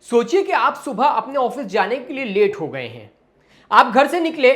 सोचिए कि आप सुबह अपने ऑफिस जाने के लिए लेट हो गए हैं। आप घर से निकले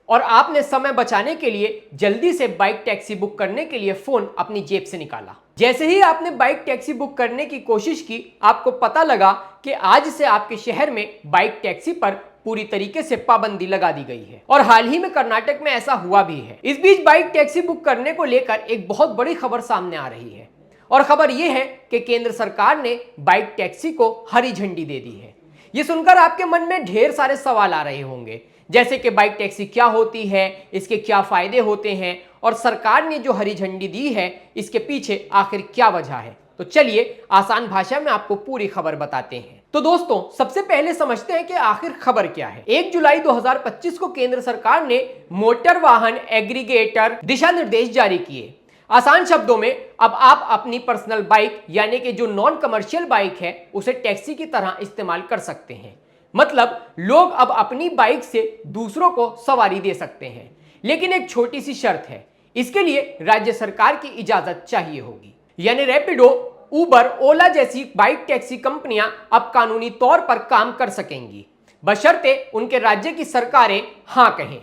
और आपने समय बचाने के लिए जल्दी से बाइक टैक्सी बुक करने के लिए फोन अपनी जेब से निकाला। जैसे ही आपने बाइक टैक्सी बुक करने की कोशिश की, आपको पता लगा कि आज से आपके शहर में बाइक टैक्सी पर पूरी तरीके से पाबंदी लगा दी गई है और हाल ही में कर्नाटक में ऐसा हुआ भी है। इस बीच बाइक टैक्सी बुक करने को लेकर एक बहुत बड़ी खबर सामने आ रही है और खबर यह है कि केंद्र सरकार ने बाइक टैक्सी को हरी झंडी दे दी है। यह सुनकर आपके मन में ढेर सारे सवाल आ रहे होंगे, जैसे कि बाइक टैक्सी क्या होती है, इसके क्या फायदे होते हैं और सरकार ने जो हरी झंडी दी है इसके पीछे आखिर क्या वजह है। तो चलिए आसान भाषा में आपको पूरी खबर बताते हैं। तो दोस्तों, सबसे पहले समझते हैं कि आखिर खबर क्या है। 1 जुलाई 2025 को केंद्र सरकार ने मोटर वाहन एग्रीगेटर दिशा निर्देश जारी किए। आसान शब्दों में अब आप अपनी पर्सनल बाइक यानी कि जो नॉन कमर्शियल बाइक है उसे टैक्सी की तरह इस्तेमाल कर सकते हैं। मतलब लोग अब अपनी बाइक से दूसरों को सवारी दे सकते हैं, लेकिन एक छोटी सी शर्त है, इसके लिए राज्य सरकार की इजाजत चाहिए होगी। यानी रैपिडो, उबर, ओला जैसी बाइक टैक्सी कंपनियां अब कानूनी तौर पर काम कर सकेंगी, बशर्ते उनके राज्य की सरकारें हां कहें।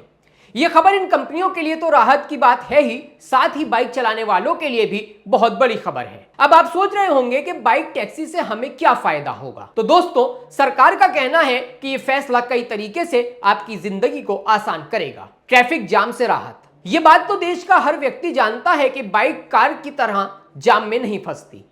यह खबर इन कंपनियों के लिए तो राहत की बात है ही, साथ ही बाइक चलाने वालों के लिए भी बहुत बड़ी खबर है। अब आप सोच रहे होंगे कि बाइक टैक्सी से हमें क्या फायदा होगा। तो दोस्तों, सरकार का कहना है कि यह फैसला कई तरीके से आपकी जिंदगी को आसान करेगा। ट्रैफिक जाम से राहत। यह बात तो देश का हर व्यक्ति जानता है कि बाइक कार की तरह जाम में नहीं फंसती,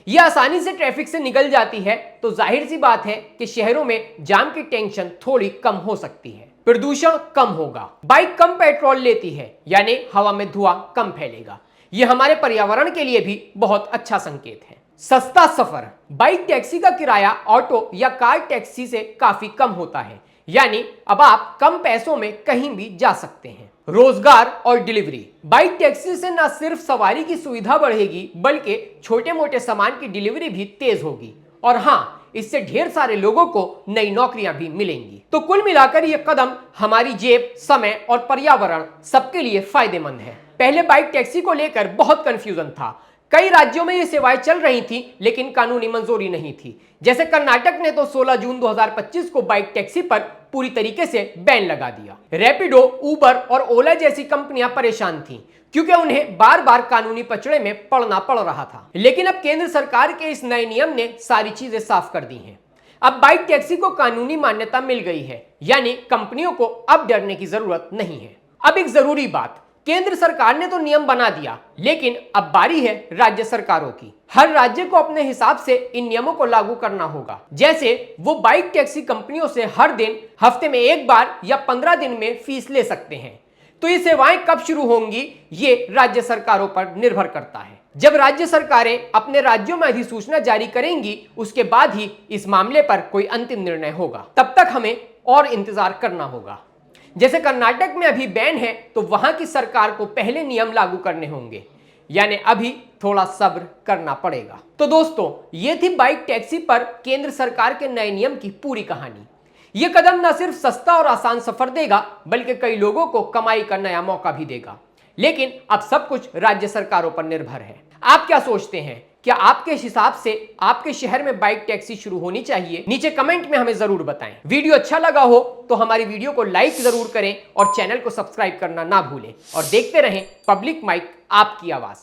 यह आसानी से ट्रैफिक से निकल जाती है। तो जाहिर सी बात है कि शहरों में जाम की टेंशन थोड़ी कम हो सकती है, प्रदूषण कम होगा, बाइक कम पेट्रोल लेती है यानी हवा में धुआं कम फैलेगा। यह हमारे पर्यावरण के लिए भी बहुत अच्छा संकेत है। सस्ता सफर। बाइक टैक्सी का किराया ऑटो या कार टैक्सी से काफी कम होता है, यानी अब आप कम पैसों में कहीं भी जा सकते हैं। रोजगार और डिलीवरी। बाइक टैक्सी से न सिर्फ सवारी की सुविधा बढ़ेगी बल्कि छोटे मोटे सामान की डिलीवरी भी तेज होगी और हाँ, इससे ढेर सारे लोगों को नई नौकरियां भी मिलेंगी। तो कुल मिलाकर यह कदम हमारी जेब, समय और पर्यावरण सबके लिए फायदेमंद है। पहले बाइक टैक्सी को लेकर बहुत कंफ्यूजन था। कई राज्यों में ये सेवाएं चल रही थी लेकिन कानूनी मंजूरी नहीं थी। जैसे कर्नाटक ने तो 16 जून 2025 को बाइक टैक्सी पर पूरी तरीके से बैन लगा दिया। रैपिडो, उबर और ओला जैसी कंपनियां परेशान थीं क्योंकि उन्हें बार बार कानूनी पचड़े में पड़ना पड़ रहा था। लेकिन अब केंद्र सरकार के इस नए नियम ने सारी चीजें साफ कर दी हैं। अब बाइक टैक्सी को कानूनी मान्यता मिल गई है, यानी कंपनियों को अब डरने की जरूरत नहीं है। अब एक जरूरी बात, केंद्र सरकार ने तो नियम बना दिया, लेकिन अब बारी है राज्य सरकारों की। हर राज्य को अपने हिसाब से इन नियमों को लागू करना होगा। जैसे वो बाइक टैक्सी कंपनियों से हर दिन, हफ्ते में एक बार या 15 दिन में फीस ले सकते हैं। तो ये सेवाएं कब शुरू होंगी, ये राज्य सरकारों पर निर्भर करता है। जब राज्य सरकारें अपने राज्यों में अधिसूचना जारी करेंगी, उसके बाद ही इस मामले पर कोई अंतिम निर्णय होगा। तब तक हमें और इंतजार करना होगा। जैसे कर्नाटक में अभी बैन है तो वहां की सरकार को पहले नियम लागू करने होंगे, यानी अभी थोड़ा सब्र करना पड़ेगा। तो दोस्तों, ये थी बाइक टैक्सी पर केंद्र सरकार के नए नियम की पूरी कहानी। यह कदम न सिर्फ सस्ता और आसान सफर देगा बल्कि कई लोगों को कमाई का नया मौका भी देगा। लेकिन अब सब कुछ राज्य सरकारों पर निर्भर है। आप क्या सोचते हैं? क्या आपके हिसाब से आपके शहर में बाइक टैक्सी शुरू होनी चाहिए? नीचे कमेंट में हमें जरूर बताएं। वीडियो अच्छा लगा हो तो हमारी वीडियो को लाइक जरूर करें और चैनल को सब्सक्राइब करना ना भूलें और देखते रहें पब्लिक माइक, आपकी आवाज।